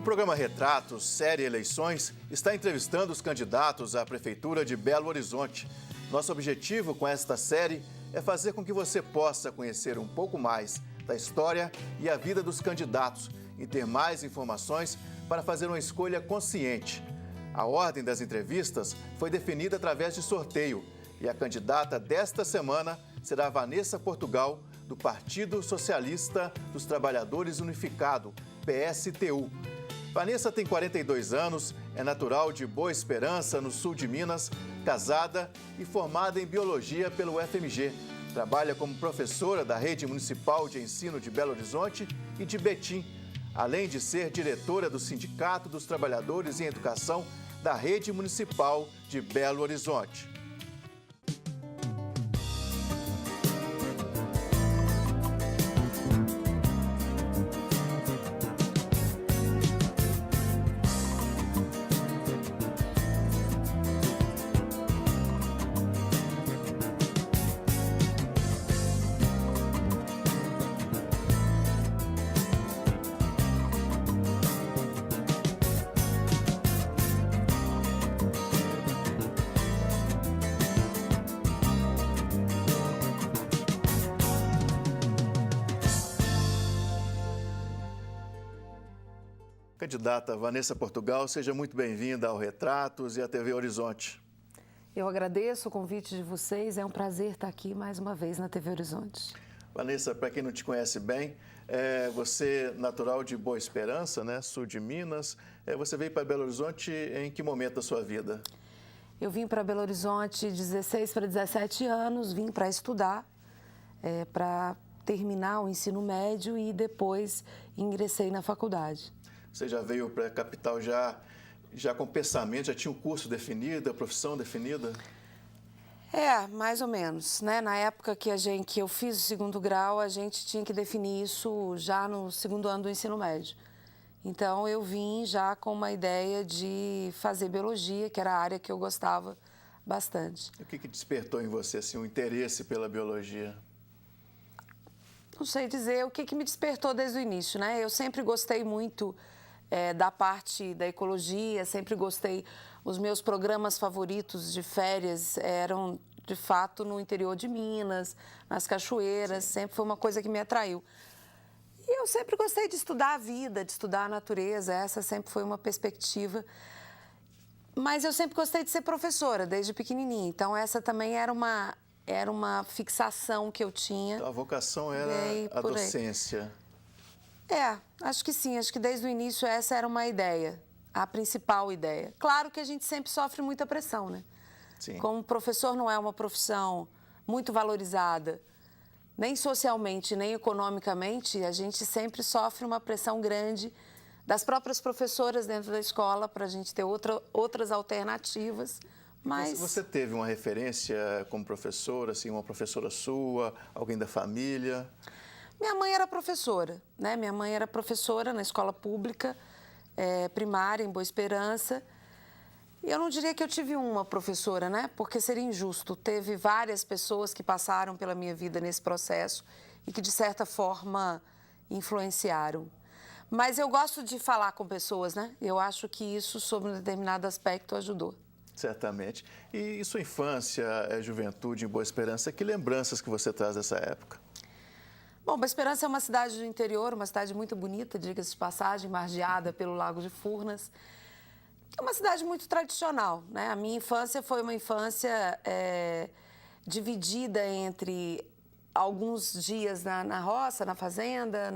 programa Retratos, série Eleições, está entrevistando os candidatos à Prefeitura de Belo Horizonte. Nosso objetivo com esta série é fazer com que você possa conhecer um pouco mais da história e a vida dos candidatos e ter mais informações para fazer uma escolha consciente. A ordem das entrevistas foi definida através de sorteio e a candidata desta semana será Vanessa Portugal, do Partido Socialista dos Trabalhadores Unificado, PSTU. Vanessa tem 42 anos, é natural de Boa Esperança, no sul de Minas, casada e formada em Biologia pelo UFMG. Trabalha como professora da Rede Municipal de Ensino de Belo Horizonte e de Betim, além de ser diretora do Sindicato dos Trabalhadores em Educação da Rede Municipal de Belo Horizonte. Candidata Vanessa Portugal, seja muito bem-vinda ao Retratos e à TV Horizonte. Eu agradeço o convite de vocês, é um prazer estar aqui mais uma vez na TV Horizonte. Vanessa, para quem não te conhece bem, você é natural de Boa Esperança, né, sul de Minas. Você veio para Belo Horizonte em que momento da sua vida? Eu vim para Belo Horizonte 16 para 17 anos, vim para estudar, para terminar o ensino médio e depois ingressei na faculdade. Você já veio para a capital já com pensamento, já tinha um curso definido, a profissão definida? Mais ou menos, né? Na época que eu fiz o segundo grau, a gente tinha que definir isso já no segundo ano do ensino médio. Então, eu vim já com uma ideia de fazer biologia, que era a área que eu gostava bastante. O que despertou em você assim, um interesse pela biologia? Não sei dizer o que me despertou desde o início, né? Eu sempre gostei muito da parte da ecologia, sempre gostei. Os meus programas favoritos de férias eram, de fato, no interior de Minas, nas cachoeiras, sempre foi uma coisa que me atraiu. E eu sempre gostei de estudar a vida, de estudar a natureza, essa sempre foi uma perspectiva. Mas eu sempre gostei de ser professora, desde pequenininha, então essa também era uma fixação que eu tinha. Então, a vocação era a docência. Acho que sim, acho que desde o início essa era uma ideia, a principal ideia. Claro que a gente sempre sofre muita pressão, né? Sim. Como professor não é uma profissão muito valorizada, nem socialmente, nem economicamente, a gente sempre sofre uma pressão grande das próprias professoras dentro da escola para a gente ter outras alternativas. Mas você teve uma referência como professora, assim, uma professora sua, alguém da família? Minha mãe era professora, né? Minha mãe era professora na escola pública, primária, em Boa Esperança. E eu não diria que eu tive uma professora, né? Porque seria injusto. Teve várias pessoas que passaram pela minha vida nesse processo e que, de certa forma, influenciaram. Mas eu gosto de falar com pessoas, né? Eu acho que isso, sob um determinado aspecto, ajudou. Certamente. E sua infância, juventude em Boa Esperança, que lembranças que você traz dessa época? Bom, Boa Esperança é uma cidade do interior, uma cidade muito bonita, diga-se de passagem, margeada pelo Lago de Furnas. É uma cidade muito tradicional, né? A minha infância foi uma infância dividida entre alguns dias na roça, na fazenda,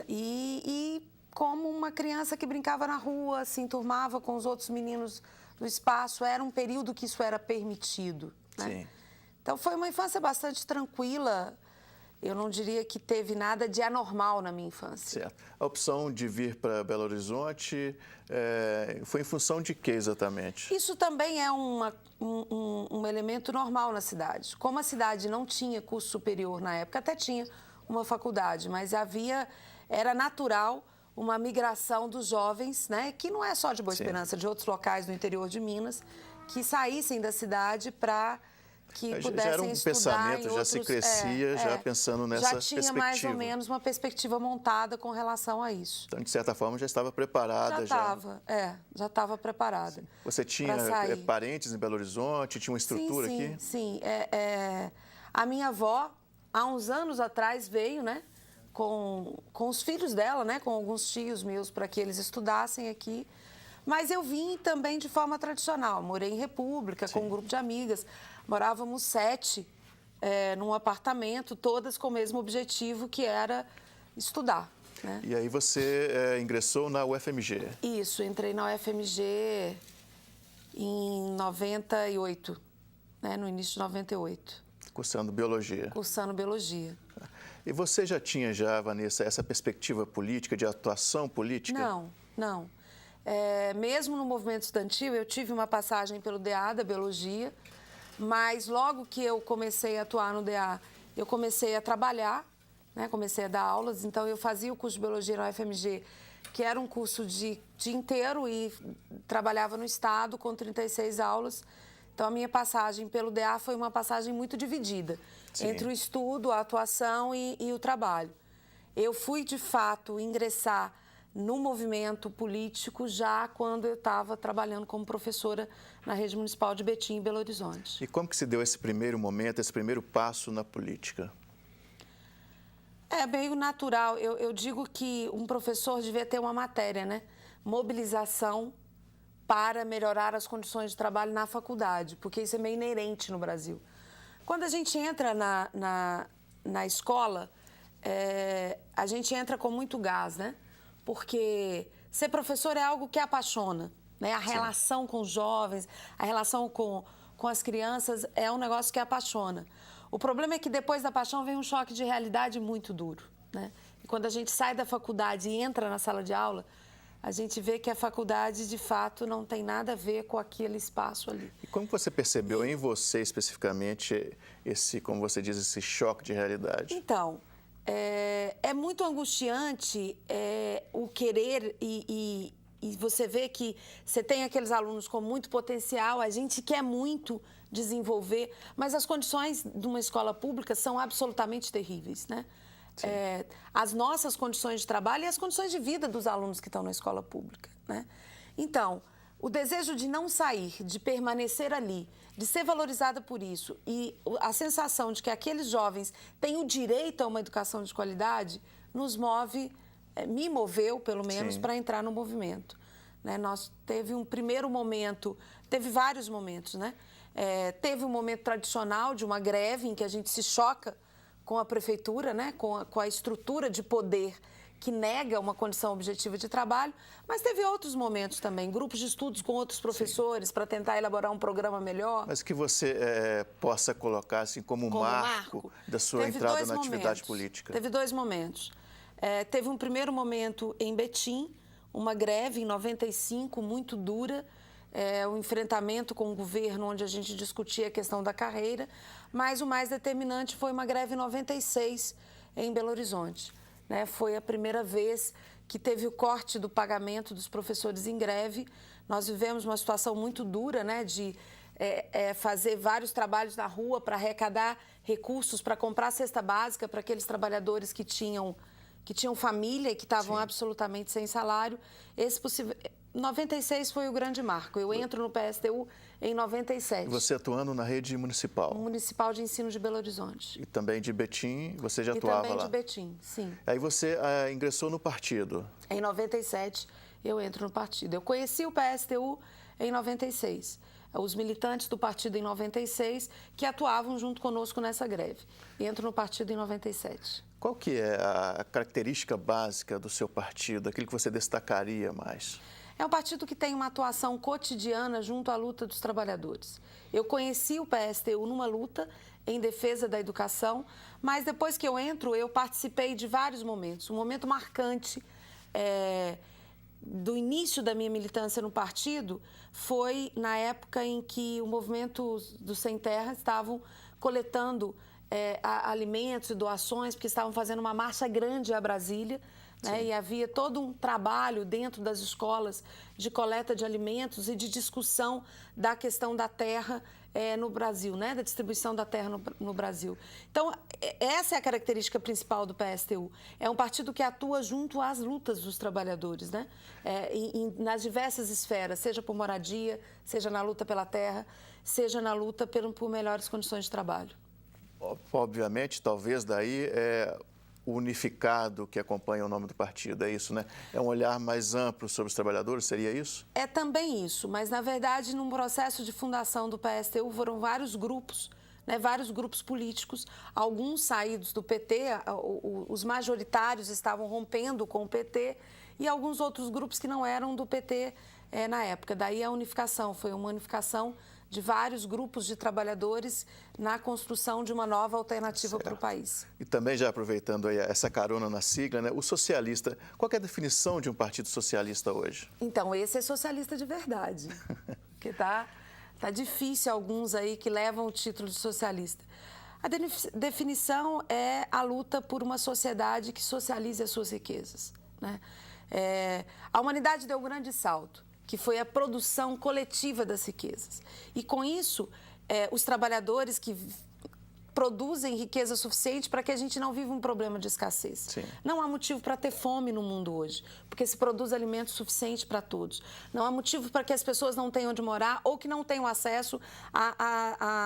e como uma criança que brincava na rua, se enturmava com os outros meninos do espaço. Era um período que isso era permitido, né? Sim. Então, foi uma infância bastante tranquila. Eu não diria que teve nada de anormal na minha infância. Certo. A opção de vir para Belo Horizonte foi em função de quê exatamente? Isso também é um elemento normal na cidade. Como a cidade não tinha curso superior na época, até tinha uma faculdade, mas era natural uma migração dos jovens, né, que não é só de Boa Esperança, de outros locais do interior de Minas, que saíssem da cidade para que Já pudessem era um estudar pensamento, em já outros... se crescia já pensando nessa Já tinha perspectiva. mais ou menos uma perspectiva montada com relação a isso. Então, de certa forma, já estava preparada. Já estava preparada. Você tinha parentes em Belo Horizonte, tinha uma estrutura aqui? Sim. A minha avó, há uns anos atrás, veio, né, com os filhos dela, né, com alguns tios meus, para que eles estudassem aqui. Mas eu vim também de forma tradicional. Morei em República, com um grupo de amigas. Morávamos 7 num apartamento, todas com o mesmo objetivo, que era estudar, né? E aí você ingressou na UFMG? Isso, entrei na UFMG em 98, né, no início de 98. Cursando Biologia? Cursando Biologia. E você já tinha, Vanessa, essa perspectiva política, de atuação política? Não. Mesmo no movimento estudantil, eu tive uma passagem pelo DA da Biologia, mas logo que eu comecei a atuar no DA, eu comecei a trabalhar, né? Comecei a dar aulas, então eu fazia o curso de Biologia na UFMG, que era um curso de dia inteiro, e trabalhava no Estado com 36 aulas. Então, a minha passagem pelo DA foi uma passagem muito dividida entre o estudo, a atuação e o trabalho. Eu fui, de fato, ingressar no movimento político já quando eu estava trabalhando como professora na Rede Municipal de Betim, em Belo Horizonte. E como que se deu esse primeiro momento, esse primeiro passo na política? É meio natural. Eu digo que um professor devia ter uma matéria, né? Mobilização para melhorar as condições de trabalho na faculdade, porque isso é meio inerente no Brasil. Quando a gente entra na escola, a gente entra com muito gás, né? Porque ser professor é algo que apaixona, né? A relação com os jovens, a relação com as crianças é um negócio que apaixona. O problema é que depois da paixão vem um choque de realidade muito duro, né? E quando a gente sai da faculdade e entra na sala de aula, a gente vê que a faculdade, de fato, não tem nada a ver com aquele espaço ali. E como você percebeu em você, especificamente, como você diz, esse choque de realidade? Então, é muito angustiante o querer e você vê que você tem aqueles alunos com muito potencial, a gente quer muito desenvolver, mas as condições de uma escola pública são absolutamente terríveis, né? As nossas condições de trabalho e as condições de vida dos alunos que estão na escola pública, né? Então, o desejo de não sair, de permanecer ali, de ser valorizada por isso e a sensação de que aqueles jovens têm o direito a uma educação de qualidade nos move, me moveu, pelo menos, para entrar no movimento, né? Teve um primeiro momento, teve vários momentos, né? Teve um momento tradicional de uma greve em que a gente se choca com a prefeitura, né? com a estrutura de poder que nega uma condição objetiva de trabalho, mas teve outros momentos também, grupos de estudos com outros professores para tentar elaborar um programa melhor. Mas que você possa colocar assim como marco da sua entrada na atividade política. Teve 2 momentos. Teve um primeiro momento em Betim, uma greve em 95 muito dura, o enfrentamento com o governo, onde a gente discutia a questão da carreira, mas o mais determinante foi uma greve em 96 em Belo Horizonte. Né? Foi a primeira vez que teve o corte do pagamento dos professores em greve. Nós vivemos uma situação muito dura, né, de fazer vários trabalhos na rua para arrecadar recursos, para comprar cesta básica para aqueles trabalhadores que tinham família e que estavam absolutamente sem salário. 96 foi o grande marco. Eu entro no PSTU em 97. E você atuando na rede municipal? Municipal de Ensino de Belo Horizonte. E também de Betim, você já atuava lá? E também de Betim, sim. Aí você ingressou no partido? Em 97, eu entro no partido. Eu conheci o PSTU em 96. Os militantes do partido em 96 que atuavam junto conosco nessa greve. Entro no partido em 97. Qual que é a característica básica do seu partido, aquilo que você destacaria mais? É um partido que tem uma atuação cotidiana junto à luta dos trabalhadores. Eu conheci o PSTU numa luta em defesa da educação, mas depois que eu entro, eu participei de vários momentos. Um momento marcante do início da minha militância no partido foi na época em que o movimento do Sem Terra estavam coletando alimentos e doações, porque estavam fazendo uma marcha grande a Brasília, né? E havia todo um trabalho dentro das escolas de coleta de alimentos e de discussão da questão da terra no Brasil, né, da distribuição da terra no Brasil. Então, essa é a característica principal do PSTU. É um partido que atua junto às lutas dos trabalhadores, né, nas diversas esferas, seja por moradia, seja na luta pela terra, seja na luta por melhores condições de trabalho. Obviamente, talvez daí o unificado que acompanha o nome do partido, é isso, né? É um olhar mais amplo sobre os trabalhadores, seria isso? É também isso, mas na verdade, num processo de fundação do PSTU foram vários grupos, né, vários grupos políticos, alguns saídos do PT, os majoritários estavam rompendo com o PT e alguns outros grupos que não eram do PT na época. Daí a unificação, foi uma unificação de vários grupos de trabalhadores na construção de uma nova alternativa para o país. E também, já aproveitando aí essa carona na sigla, né, o socialista, qual é a definição de um partido socialista hoje? Então, esse é socialista de verdade, porque tá difícil alguns aí que levam o título de socialista. A definição é a luta por uma sociedade que socialize as suas riquezas, né? A humanidade deu um grande salto, que foi a produção coletiva das riquezas. E, com isso, os trabalhadores que produzem riqueza suficiente para que a gente não viva um problema de escassez. Sim. Não há motivo para ter fome no mundo hoje, porque se produz alimento suficiente para todos. Não há motivo para que as pessoas não tenham onde morar ou que não tenham acesso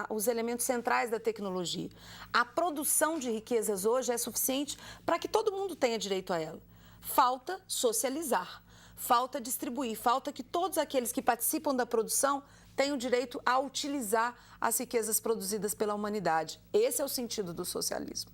aos elementos centrais da tecnologia. A produção de riquezas hoje é suficiente para que todo mundo tenha direito a ela. Falta socializar. Falta distribuir, falta que todos aqueles que participam da produção tenham direito a utilizar as riquezas produzidas pela humanidade. Esse é o sentido do socialismo.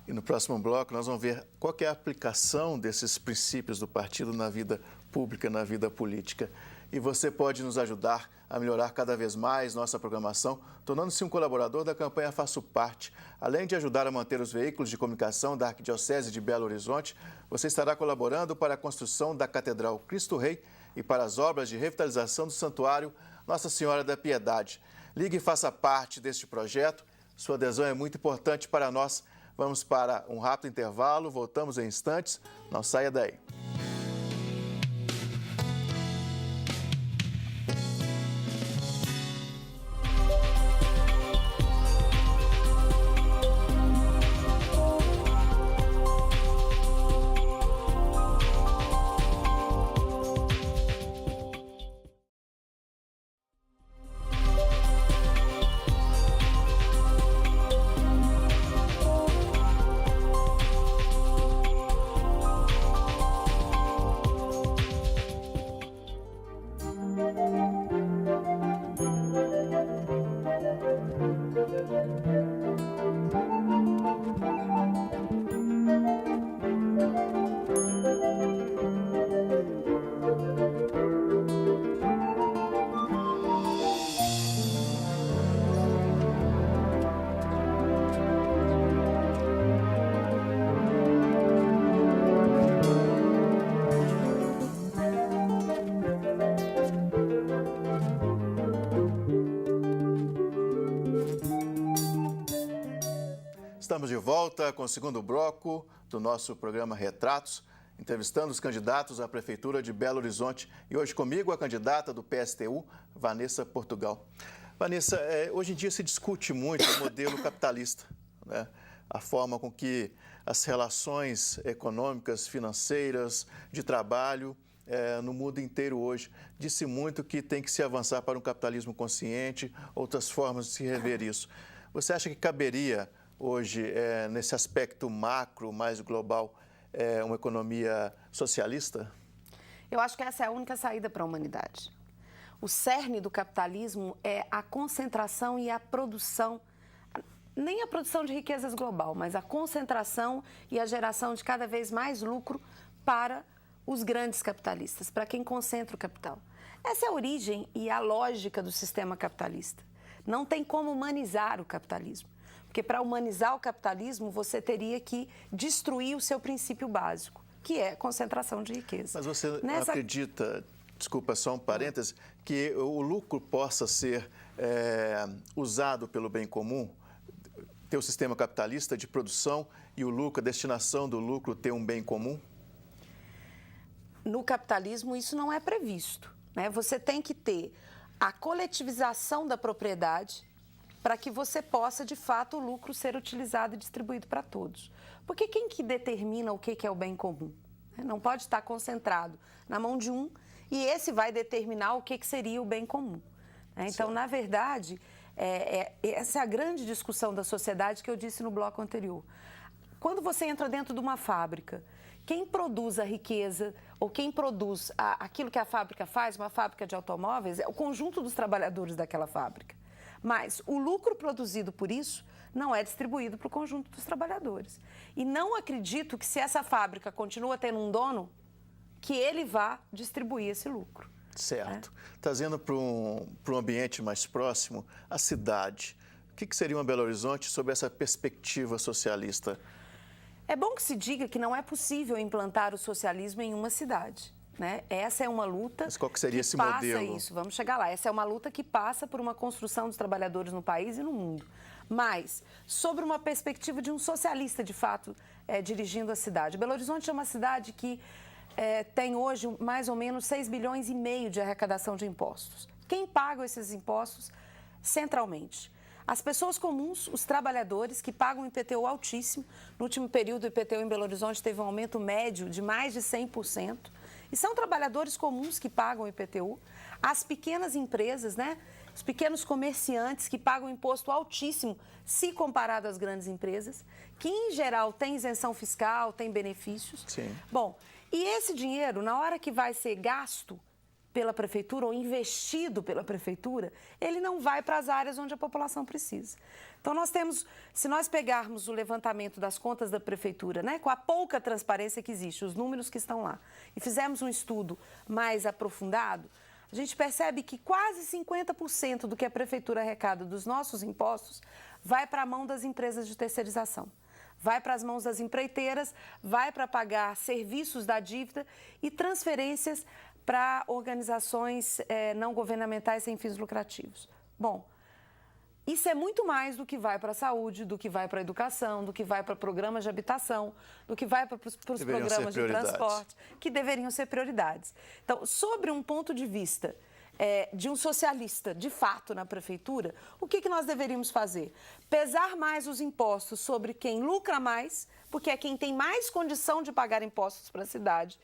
E no próximo bloco nós vamos ver qual que é a aplicação desses princípios do partido na vida pública, na vida política. E você pode nos ajudar a melhorar cada vez mais nossa programação, tornando-se um colaborador da campanha Faço Parte. Além de ajudar a manter os veículos de comunicação da Arquidiocese de Belo Horizonte, você estará colaborando para a construção da Catedral Cristo Rei e para as obras de revitalização do Santuário Nossa Senhora da Piedade. Ligue e faça parte deste projeto. Sua adesão é muito importante para nós. Vamos para um rápido intervalo, voltamos em instantes. Não saia daí. Estamos de volta com o segundo bloco do nosso programa Retratos, entrevistando os candidatos à Prefeitura de Belo Horizonte. E hoje comigo a candidata do PSTU, Vanessa Portugal. Vanessa, hoje em dia se discute muito o modelo capitalista, né? A forma com que as relações econômicas, financeiras, de trabalho no mundo inteiro hoje. Disse muito que tem que se avançar para um capitalismo consciente, outras formas de se rever isso. Você acha que caberia hoje, nesse aspecto macro, mais global, uma economia socialista? Eu acho que essa é a única saída para a humanidade. O cerne do capitalismo é a concentração e a produção, nem a produção de riquezas global, mas a concentração e a geração de cada vez mais lucro para os grandes capitalistas, para quem concentra o capital. Essa é a origem e a lógica do sistema capitalista. Não tem como humanizar o capitalismo. Porque para humanizar o capitalismo, você teria que destruir o seu princípio básico, que é concentração de riqueza. Mas você acredita, desculpa, só um parêntese, que o lucro possa ser usado pelo bem comum? Ter o sistema capitalista de produção e o lucro, a destinação do lucro ter um bem comum? No capitalismo, isso não é previsto, né? Você tem que ter a coletivização da propriedade, para que você possa, de fato, o lucro ser utilizado e distribuído para todos. Porque quem que determina o que é o bem comum? Não pode estar concentrado na mão de um e esse vai determinar o que seria o bem comum. Então, na verdade, essa é a grande discussão da sociedade que eu disse no bloco anterior. Quando você entra dentro de uma fábrica, quem produz a riqueza ou quem produz aquilo que a fábrica faz, uma fábrica de automóveis, é o conjunto dos trabalhadores daquela fábrica. Mas o lucro produzido por isso não é distribuído para o conjunto dos trabalhadores. E não acredito que se essa fábrica continua tendo um dono, que ele vá distribuir esse lucro. Certo. Trazendo para um ambiente mais próximo, a cidade. O que seria uma Belo Horizonte sob essa perspectiva socialista? É bom que se diga que não é possível implantar o socialismo em uma cidade. Essa é uma luta. Mas qual que seria esse passa modelo? Isso, vamos chegar lá. Essa é uma luta que passa por uma construção dos trabalhadores no país e no mundo. Mas, sobre uma perspectiva de um socialista, de fato, dirigindo a cidade. Belo Horizonte é uma cidade que tem hoje mais ou menos 6,5 bilhões de arrecadação de impostos. Quem paga esses impostos? Centralmente. As pessoas comuns, os trabalhadores que pagam um IPTU altíssimo. No último período, o IPTU em Belo Horizonte teve um aumento médio de mais de 100%. E são trabalhadores comuns que pagam o IPTU. As pequenas empresas, os pequenos comerciantes que pagam imposto altíssimo se comparado às grandes empresas, que em geral têm isenção fiscal, têm benefícios. Sim. Bom, e esse dinheiro, na hora que vai ser gasto pela prefeitura ou investido pela prefeitura, ele não vai para as áreas onde a população precisa. Então, nós temos, se nós pegarmos o levantamento das contas da prefeitura, com a pouca transparência que existe, os números que estão lá, e fizermos um estudo mais aprofundado, a gente percebe que quase 50% do que a prefeitura arrecada dos nossos impostos vai para a mão das empresas de terceirização. Vai para as mãos das empreiteiras, vai para pagar serviços da dívida e transferências para organizações não governamentais sem fins lucrativos. Bom, isso é muito mais do que vai para a saúde, do que vai para a educação, do que vai para programas de habitação, do que vai para os programas de transporte, que deveriam ser prioridades. Então, sobre um ponto de vista de um socialista, de fato, na prefeitura, o que nós deveríamos fazer? Pesar mais os impostos sobre quem lucra mais, porque é quem tem mais condição de pagar impostos para a cidade,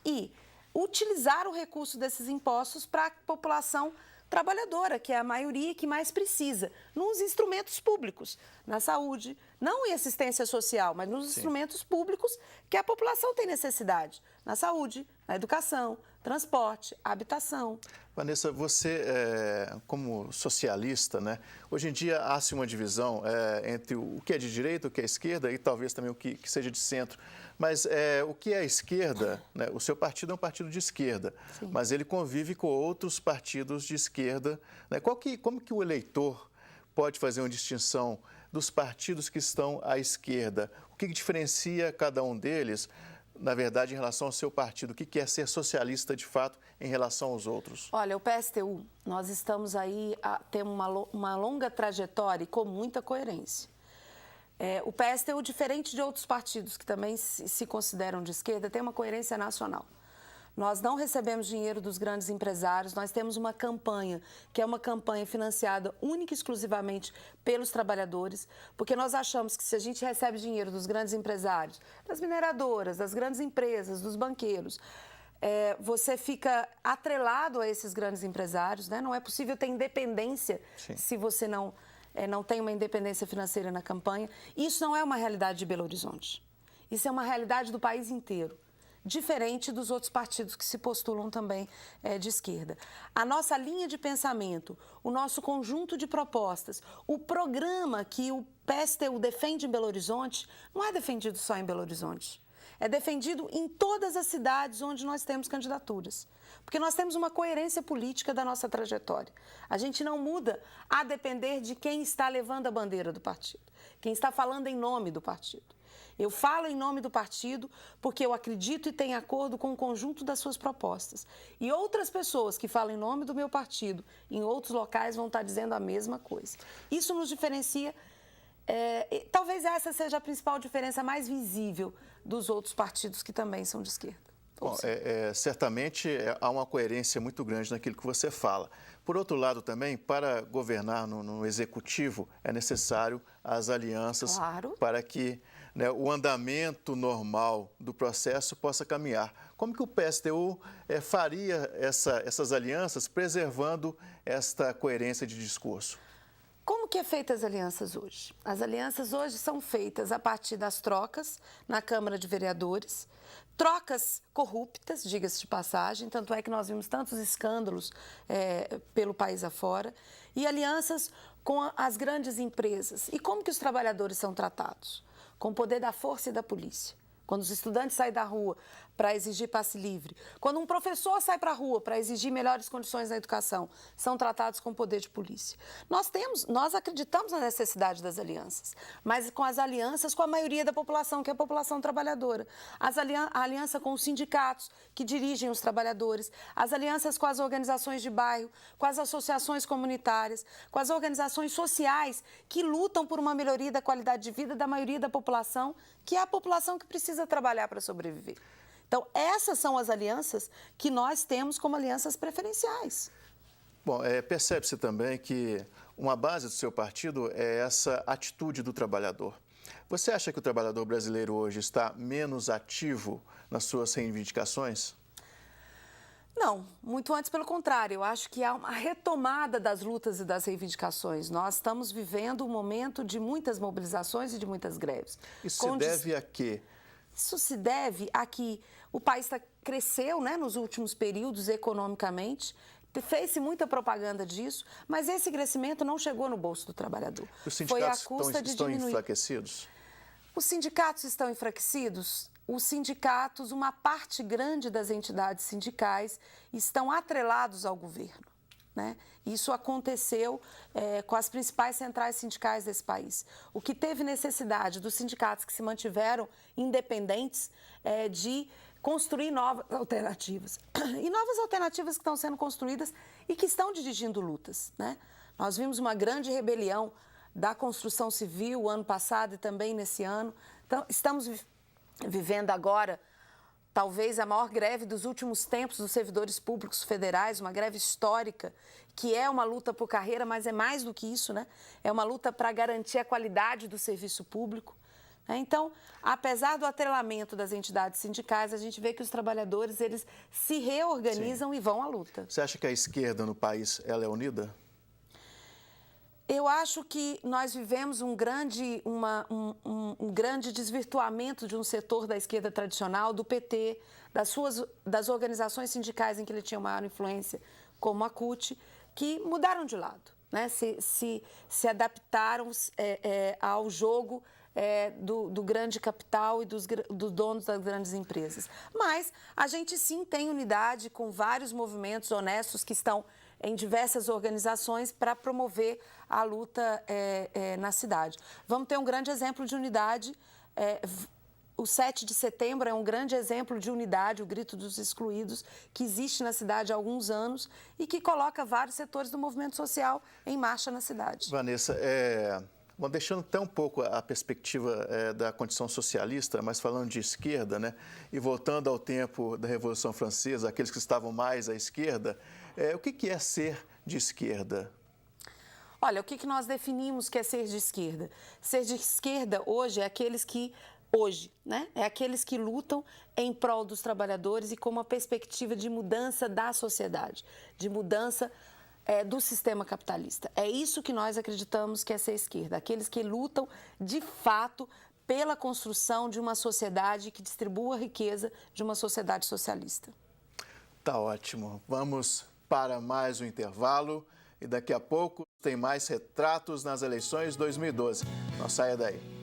e utilizar o recurso desses impostos para a população trabalhadora, que é a maioria que mais precisa, nos instrumentos públicos, na saúde, não em assistência social, mas nos instrumentos públicos que a população tem necessidade, na saúde, na educação, transporte, habitação. Vanessa, você, como socialista, hoje em dia há-se uma divisão entre o que é de direita, o que é esquerda e talvez também o que seja de centro. Mas o que é a esquerda, o seu partido é um partido de esquerda, sim, mas ele convive com outros partidos de esquerda. Como que o eleitor pode fazer uma distinção dos partidos que estão à esquerda? O que diferencia cada um deles, na verdade, em relação ao seu partido? O que é ser socialista, de fato, em relação aos outros? Olha, o PSTU, nós estamos aí a ter uma longa trajetória e com muita coerência. O PSTU, diferente de outros partidos que também se consideram de esquerda, tem uma coerência nacional. Nós não recebemos dinheiro dos grandes empresários, nós temos uma campanha, que é uma campanha financiada única e exclusivamente pelos trabalhadores, porque nós achamos que se a gente recebe dinheiro dos grandes empresários, das mineradoras, das grandes empresas, dos banqueiros, você fica atrelado a esses grandes empresários, Não é possível ter independência se você não tem uma independência financeira na campanha. Isso não é uma realidade de Belo Horizonte. Isso é uma realidade do país inteiro, diferente dos outros partidos que se postulam também de esquerda. A nossa linha de pensamento, o nosso conjunto de propostas, o programa que o PSTU defende em Belo Horizonte, não é defendido só em Belo Horizonte. É defendido em todas as cidades onde nós temos candidaturas. Porque nós temos uma coerência política da nossa trajetória. A gente não muda a depender de quem está levando a bandeira do partido, quem está falando em nome do partido. Eu falo em nome do partido porque eu acredito e tenho acordo com o conjunto das suas propostas. E outras pessoas que falam em nome do meu partido em outros locais vão estar dizendo a mesma coisa. Isso nos diferencia. Talvez essa seja a principal diferença mais visível dos outros partidos que também são de esquerda. Bom, certamente há uma coerência muito grande naquilo que você fala. Por outro lado, também, para governar no executivo, é necessário as alianças para que, né, o andamento normal do processo possa caminhar. Como que o PSTU faria essas alianças preservando esta coerência de discurso? Como que é feita as alianças hoje? As alianças hoje são feitas a partir das trocas na Câmara de Vereadores, trocas corruptas, diga-se de passagem, tanto é que nós vimos tantos escândalos pelo país afora, e alianças com as grandes empresas. E como que os trabalhadores são tratados? Com o poder da força e da polícia. Quando os estudantes saem da rua para exigir passe livre, quando um professor sai para a rua para exigir melhores condições na educação, são tratados com poder de polícia. Nós acreditamos na necessidade das alianças, mas com as alianças com a maioria da população, que é a população trabalhadora. A aliança com os sindicatos que dirigem os trabalhadores, as alianças com as organizações de bairro, com as associações comunitárias, com as organizações sociais que lutam por uma melhoria da qualidade de vida da maioria da população, que é a população que precisa trabalhar para sobreviver. Então, essas são as alianças que nós temos como alianças preferenciais. Bom, percebe-se também que uma base do seu partido é essa atitude do trabalhador. Você acha que o trabalhador brasileiro hoje está menos ativo nas suas reivindicações? Não, muito antes pelo contrário. Eu acho que há uma retomada das lutas e das reivindicações. Nós estamos vivendo um momento de muitas mobilizações e de muitas greves. Isso se deve a quê? Isso se deve a que o país cresceu, né, nos últimos períodos economicamente, fez-se muita propaganda disso, mas esse crescimento não chegou no bolso do trabalhador. Os sindicatos estão enfraquecidos? Os sindicatos estão enfraquecidos? Os sindicatos, uma parte grande das entidades sindicais, estão atrelados ao governo, né? Isso aconteceu com as principais centrais sindicais desse país. O que teve necessidade dos sindicatos que se mantiveram independentes de construir novas alternativas. E novas alternativas que estão sendo construídas e que estão dirigindo lutas, né? Nós vimos uma grande rebelião da construção civil ano passado e também nesse ano. Então, estamos vivendo agora talvez a maior greve dos últimos tempos dos servidores públicos federais, uma greve histórica, que é uma luta por carreira, mas é mais do que isso, né? É uma luta para garantir a qualidade do serviço público. Então, apesar do atrelamento das entidades sindicais, a gente vê que os trabalhadores, eles se reorganizam e vão à luta. Você acha que a esquerda no país, ela é unida? Eu acho que nós vivemos um grande desvirtuamento de um setor da esquerda tradicional, do PT, das organizações sindicais em que ele tinha maior influência, como a CUT, que mudaram de lado, né? Se adaptaram ao jogo do grande capital e dos donos das grandes empresas. Mas a gente sim tem unidade com vários movimentos honestos que estão em diversas organizações para promover a luta na cidade. Vamos ter um grande exemplo de unidade. O 7 de setembro é um grande exemplo de unidade, o Grito dos Excluídos, que existe na cidade há alguns anos e que coloca vários setores do movimento social em marcha na cidade. Vanessa, bom, deixando até um pouco a perspectiva da condição socialista, mas falando de esquerda, né? E voltando ao tempo da Revolução Francesa, aqueles que estavam mais à esquerda, o que é ser de esquerda? Olha, o que nós definimos que é ser de esquerda? Ser de esquerda hoje é aqueles que né? É aqueles que lutam em prol dos trabalhadores e com uma perspectiva de mudança da sociedade, de mudança do sistema capitalista. É isso que nós acreditamos que é ser esquerda, aqueles que lutam de fato pela construção de uma sociedade que distribua a riqueza de uma sociedade socialista. Tá ótimo. Vamos para mais um intervalo e daqui a pouco tem mais retratos nas eleições 2012. Não saia daí.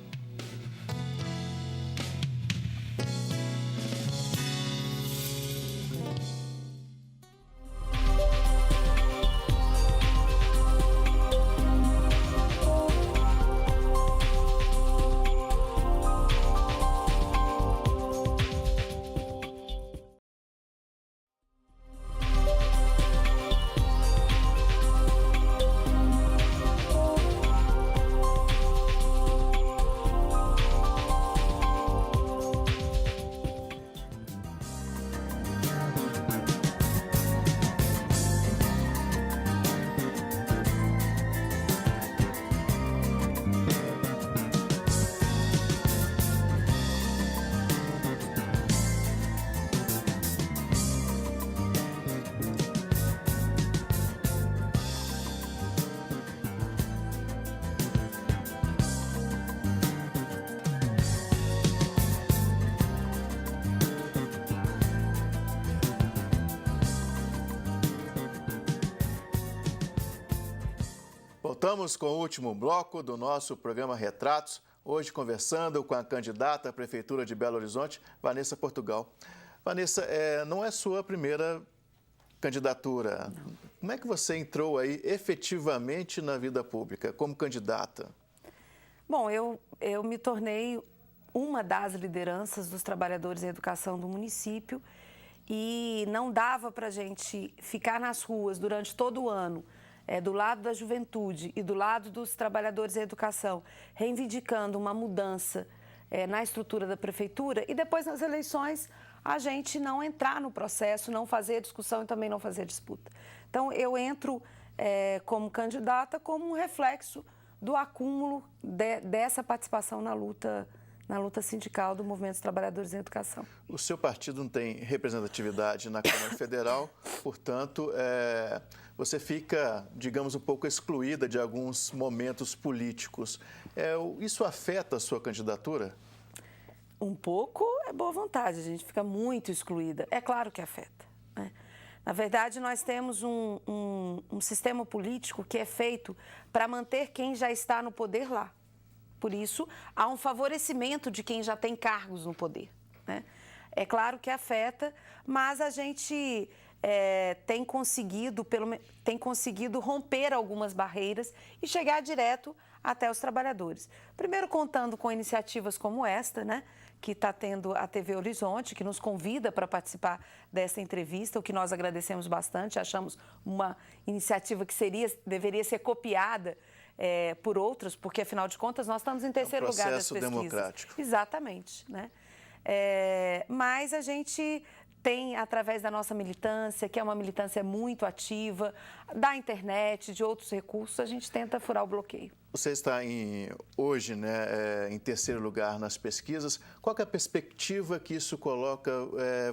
Voltamos com o último bloco do nosso programa Retratos, hoje conversando com a candidata à Prefeitura de Belo Horizonte, Vanessa Portugal. Vanessa, não é sua primeira candidatura. Não. Como é que você entrou aí efetivamente na vida pública, como candidata? Bom, eu me tornei uma das lideranças dos trabalhadores em educação do município e não dava para a gente ficar nas ruas durante todo o ano, do lado da juventude e do lado dos trabalhadores em educação, reivindicando uma mudança na estrutura da prefeitura e depois nas eleições a gente não entrar no processo, não fazer discussão e também não fazer disputa. Então, eu entro como candidata como um reflexo do acúmulo dessa participação na luta sindical do Movimento dos Trabalhadores em Educação. O seu partido não tem representatividade na Câmara Federal, portanto, você fica, digamos, um pouco excluída de alguns momentos políticos. Isso afeta a sua candidatura? Um pouco é boa vontade, a gente fica muito excluída. É claro que afeta, né? Na verdade, nós temos um sistema político que é feito para manter quem já está no poder lá. Por isso, há um favorecimento de quem já tem cargos no poder, né? É claro que afeta, mas a gente tem conseguido romper algumas barreiras e chegar direto até os trabalhadores. Primeiro, contando com iniciativas como esta, né, que está tendo a TV Horizonte, que nos convida para participar dessa entrevista, o que nós agradecemos bastante, achamos uma iniciativa que deveria ser copiada por outras, porque, afinal de contas, nós estamos em terceiro lugar das pesquisas. Processo democrático. Exatamente, né? Mas a gente tem, através da nossa militância, que é uma militância muito ativa, da internet, de outros recursos, a gente tenta furar o bloqueio. Você está hoje, né, em terceiro lugar nas pesquisas. Qual que é a perspectiva que isso coloca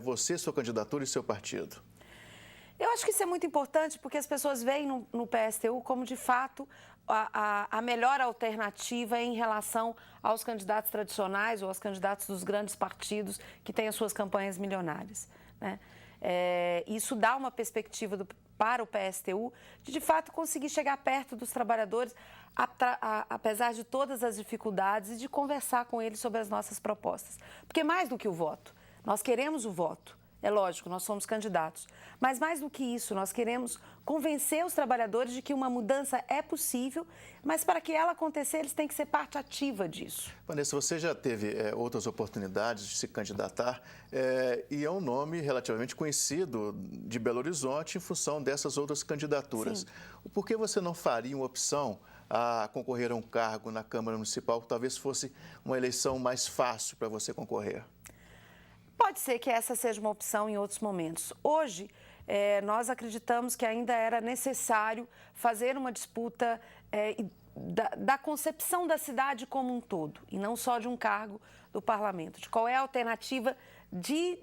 você, sua candidatura e seu partido? Eu acho que isso é muito importante porque as pessoas veem no PSTU como, de fato, a melhor alternativa em relação aos candidatos tradicionais ou aos candidatos dos grandes partidos que têm as suas campanhas milionárias, né? Isso dá uma perspectiva para o PSTU de fato, conseguir chegar perto dos trabalhadores, apesar de todas as dificuldades, e de conversar com eles sobre as nossas propostas. Porque mais do que o voto, nós queremos o voto. É lógico, nós somos candidatos. Mas mais do que isso, nós queremos convencer os trabalhadores de que uma mudança é possível, mas para que ela acontecer, eles têm que ser parte ativa disso. Vanessa, você já teve outras oportunidades de se candidatar e é um nome relativamente conhecido de Belo Horizonte em função dessas outras candidaturas. Sim. Por que você não faria uma opção a concorrer a um cargo na Câmara Municipal que talvez fosse uma eleição mais fácil para você concorrer? Pode ser que essa seja uma opção em outros momentos. Hoje, nós acreditamos que ainda era necessário fazer uma disputa da concepção da cidade como um todo, e não só de um cargo do parlamento. De qual é a alternativa de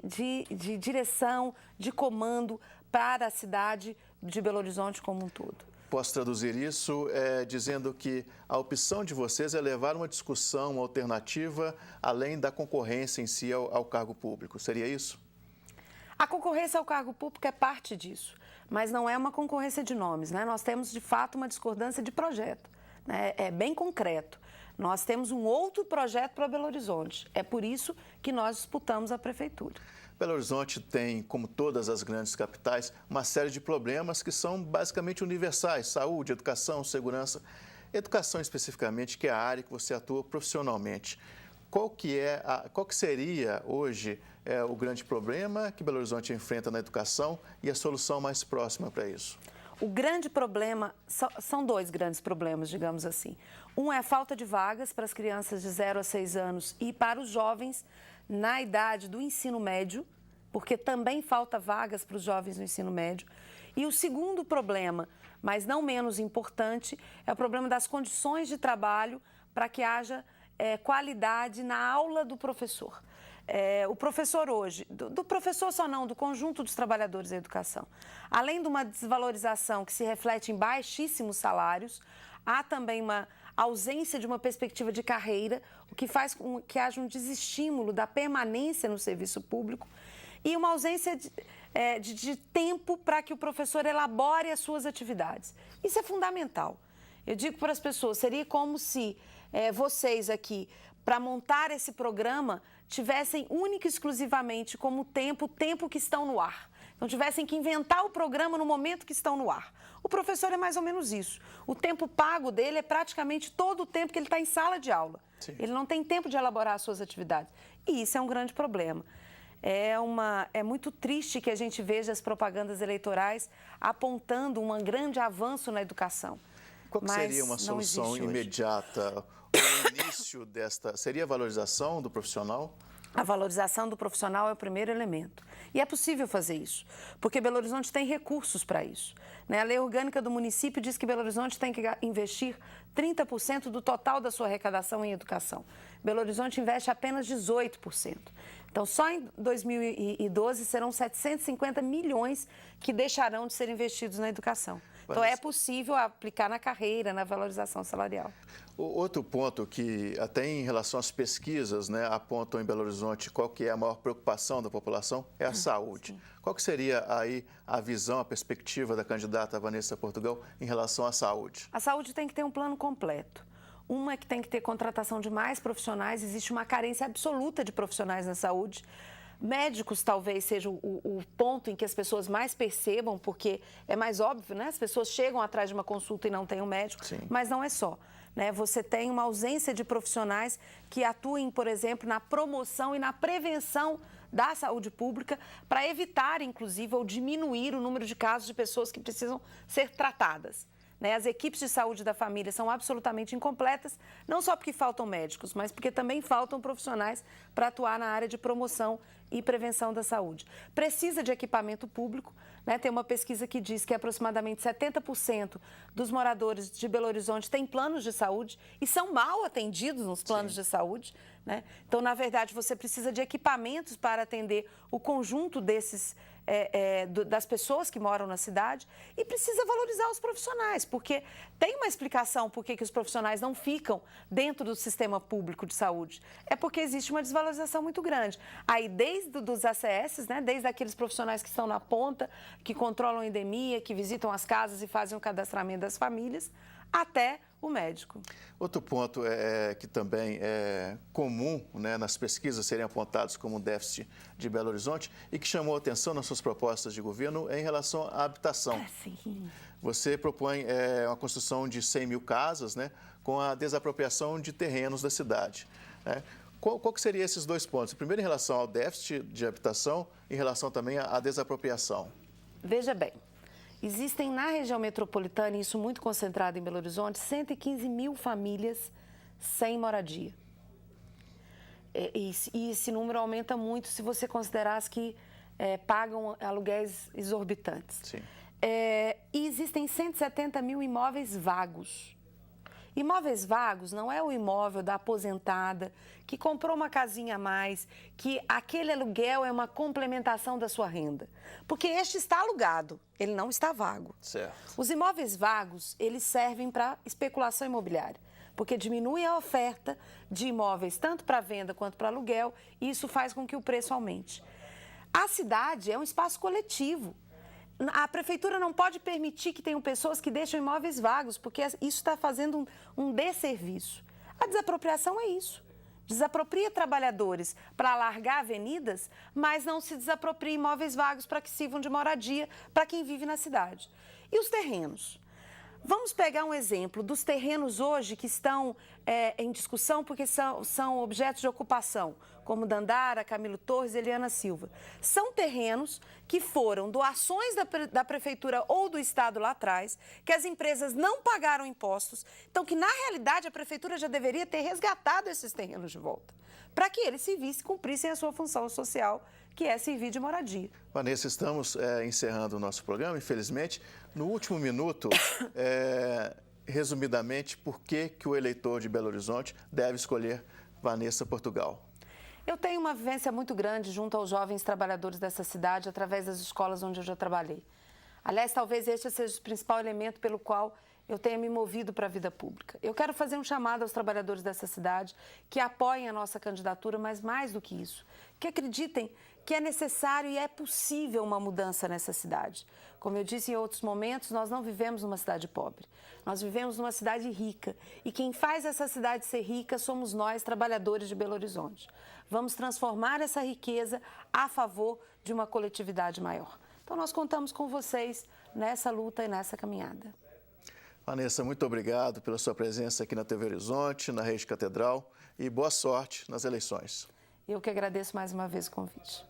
direção, de comando para a cidade de Belo Horizonte como um todo. Posso traduzir isso dizendo que a opção de vocês é levar uma discussão, uma alternativa, além da concorrência em si ao cargo público. Seria isso? A concorrência ao cargo público é parte disso, mas não é uma concorrência de nomes, né? Nós temos, de fato, uma discordância de projeto, né? É bem concreto. Nós temos um outro projeto para Belo Horizonte. É por isso que nós disputamos a prefeitura. Belo Horizonte tem, como todas as grandes capitais, uma série de problemas que são basicamente universais: saúde, educação, segurança. Educação especificamente, que é a área que você atua profissionalmente. Qual que seria hoje o grande problema que Belo Horizonte enfrenta na educação e a solução mais próxima para isso? O grande problema, são dois grandes problemas, digamos assim. Um é a falta de vagas para as crianças de 0 a 6 anos e para os jovens na idade do ensino médio, porque também falta vagas para os jovens no ensino médio. E o segundo problema, mas não menos importante, é o problema das condições de trabalho para que haja qualidade na aula do professor. O professor hoje, do professor só não, do conjunto dos trabalhadores da educação, além de uma desvalorização que se reflete em baixíssimos salários, há também uma ausência de uma perspectiva de carreira, o que faz com que haja um desestímulo da permanência no serviço público e uma ausência de tempo para que o professor elabore as suas atividades. Isso é fundamental. Eu digo para as pessoas, seria como se vocês aqui, para montar esse programa, tivessem única e exclusivamente como tempo, o tempo que estão no ar. Então, tivessem que inventar o programa no momento que estão no ar. O professor é mais ou menos isso. O tempo pago dele é praticamente todo o tempo que ele está em sala de aula. Sim. Ele não tem tempo de elaborar as suas atividades. E isso é um grande problema. É muito triste que a gente veja as propagandas eleitorais apontando um grande avanço na educação. Qual seria uma solução imediata? O início desta... Seria a valorização do profissional? A valorização do profissional é o primeiro elemento. E é possível fazer isso, porque Belo Horizonte tem recursos para isso. A lei orgânica do município diz que Belo Horizonte tem que investir 30% do total da sua arrecadação em educação. Belo Horizonte investe apenas 18%. Então, só em 2012 serão 750 milhões que deixarão de ser investidos na educação. Então, é possível aplicar na carreira, na valorização salarial. Outro ponto que, até em relação às pesquisas, apontam em Belo Horizonte qual que é a maior preocupação da população, é a saúde. Sim. Qual que seria aí a visão, a perspectiva da candidata Vanessa Portugal em relação à saúde? A saúde tem que ter um plano completo. Uma é que tem que ter contratação de mais profissionais, existe uma carência absoluta de profissionais na saúde. Médicos talvez seja o ponto em que as pessoas mais percebam, porque é mais óbvio, As pessoas chegam atrás de uma consulta e não têm um médico, Sim. Mas não é só. Você tem uma ausência de profissionais que atuem, por exemplo, na promoção e na prevenção da saúde pública para evitar, inclusive, ou diminuir o número de casos de pessoas que precisam ser tratadas. As equipes de saúde da família são absolutamente incompletas, não só porque faltam médicos, mas porque também faltam profissionais para atuar na área de promoção e prevenção da saúde. Precisa de equipamento público, Tem uma pesquisa que diz que aproximadamente 70% dos moradores de Belo Horizonte têm planos de saúde e são mal atendidos nos planos Sim. de saúde. Então, na verdade, você precisa de equipamentos para atender o conjunto das pessoas que moram na cidade e precisa valorizar os profissionais, porque tem uma explicação por que os profissionais não ficam dentro do sistema público de saúde. É porque existe uma desvalorização muito grande. Aí, desde os ACS, desde aqueles profissionais que estão na ponta, que controlam a endemia, que visitam as casas e fazem o cadastramento das famílias, até o médico. Outro ponto que também é comum nas pesquisas serem apontados como um déficit de Belo Horizonte e que chamou a atenção nas suas propostas de governo é em relação à habitação. Sim. Você propõe uma construção de 100 mil casas com a desapropriação de terrenos da cidade. Qual que seriam esses dois pontos? Primeiro, em relação ao déficit de habitação, em relação também à desapropriação. Veja bem. Existem na região metropolitana, e isso muito concentrado em Belo Horizonte, 115 mil famílias sem moradia. E esse número aumenta muito se você considerar as que pagam aluguéis exorbitantes. Sim. E existem 170 mil imóveis vagos. Imóveis vagos não é o imóvel da aposentada que comprou uma casinha a mais, que aquele aluguel é uma complementação da sua renda. Porque este está alugado, ele não está vago. Certo. Os imóveis vagos, eles servem para especulação imobiliária, porque diminui a oferta de imóveis tanto para venda quanto para aluguel e isso faz com que o preço aumente. A cidade é um espaço coletivo. A prefeitura não pode permitir que tenham pessoas que deixam imóveis vagos, porque isso está fazendo um desserviço. A desapropriação é isso. Desapropria trabalhadores para alargar avenidas, mas não se desapropria imóveis vagos para que sirvam de moradia para quem vive na cidade. E os terrenos? Vamos pegar um exemplo dos terrenos hoje que estão em discussão porque são objetos de ocupação, como Dandara, Camilo Torres e Eliana Silva. São terrenos que foram doações da prefeitura ou do estado lá atrás, que as empresas não pagaram impostos, então que na realidade a prefeitura já deveria ter resgatado esses terrenos de volta, para que eles cumprissem a sua função social, que é servir de moradia. Vanessa, estamos encerrando o nosso programa, infelizmente. No último minuto, resumidamente, por que o eleitor de Belo Horizonte deve escolher Vanessa Portugal? Eu tenho uma vivência muito grande junto aos jovens trabalhadores dessa cidade, através das escolas onde eu já trabalhei. Aliás, talvez este seja o principal elemento pelo qual eu tenha me movido para a vida pública. Eu quero fazer um chamado aos trabalhadores dessa cidade que apoiem a nossa candidatura, mas mais do que isso, que acreditem que é necessário e é possível uma mudança nessa cidade. Como eu disse em outros momentos, nós não vivemos numa cidade pobre, nós vivemos numa cidade rica. E quem faz essa cidade ser rica somos nós, trabalhadores de Belo Horizonte. Vamos transformar essa riqueza a favor de uma coletividade maior. Então, nós contamos com vocês nessa luta e nessa caminhada. Vanessa, muito obrigado pela sua presença aqui na TV Horizonte, na Rede Catedral, e boa sorte nas eleições. Eu que agradeço mais uma vez o convite.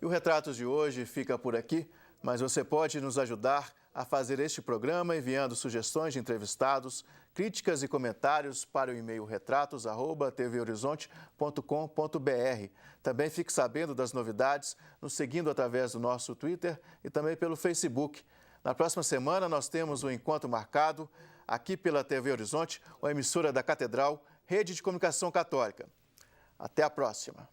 E o Retratos de hoje fica por aqui, mas você pode nos ajudar a fazer este programa enviando sugestões de entrevistados, críticas e comentários para o e-mail retratos@tvhorizonte.com.br. Também fique sabendo das novidades nos seguindo através do nosso Twitter e também pelo Facebook. Na próxima semana nós temos um encontro marcado aqui pela TV Horizonte, uma emissora da Catedral, Rede de Comunicação Católica. Até a próxima.